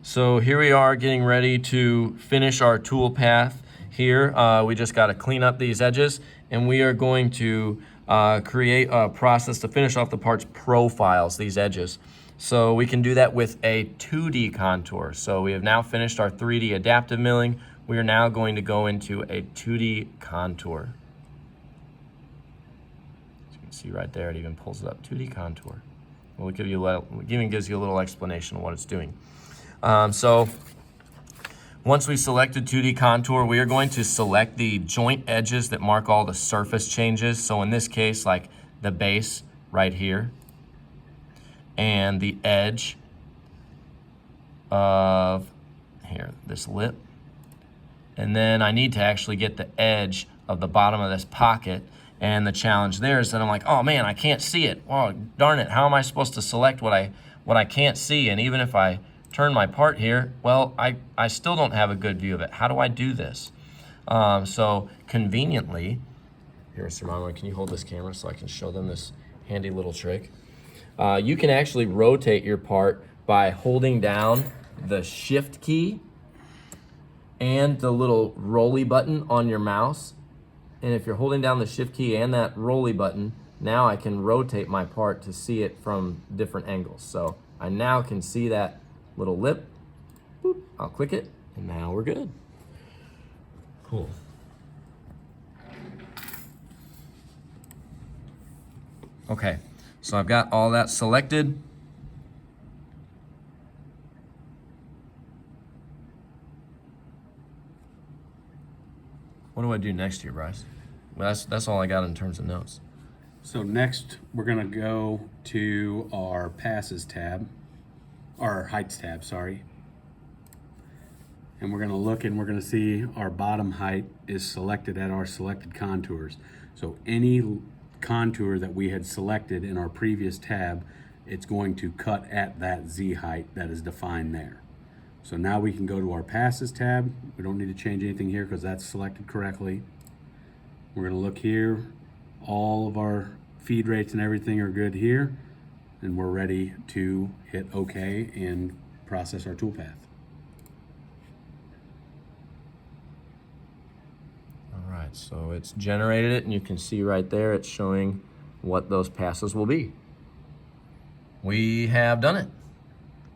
So here we are getting ready to finish our tool path here. We just got to clean up these edges, and we are going to create a process to finish off the parts profiles, these edges. So we can do that with a 2D contour. So we have now finished our 3D adaptive milling. We are now going to go into a 2D contour. As you can see right there, it even pulls it up, 2D contour. Well, it even gives you a little explanation of what it's doing. So once we selected 2D contour, we are going to select the joint edges that mark all the surface changes. So in this case, like the base right here, and the edge of this lip. And then I need to actually get the edge of the bottom of this pocket. And the challenge there is that I'm like, oh man, I can't see it. Oh, darn it, how am I supposed to select what I can't see? And even if I turn my part here, well, I still don't have a good view of it. How do I do this? So conveniently, here, Sir Mama, can you hold this camera so I can show them this handy little trick? You can actually rotate your part by holding down the shift key and the little rolly button on your mouse. And if you're holding down the shift key and that rolly button, now I can rotate my part to see it from different angles. So I now can see that little lip. Boop, I'll click it, and now we're good. Cool. Okay, so I've got all that selected. What do I do next here, Bryce? Well, that's all I got in terms of notes. So next, we're gonna go to our passes tab, our heights tab, sorry. And we're gonna look and we're gonna see our bottom height is selected at our selected contours. So any contour that we had selected in our previous tab, it's going to cut at that Z height that is defined there. So now we can go to our passes tab. We don't need to change anything here because that's selected correctly. We're gonna look here. All of our feed rates and everything are good here. And we're ready to hit OK and process our toolpath. All right, so it's generated it, and you can see right there it's showing what those passes will be. We have done it.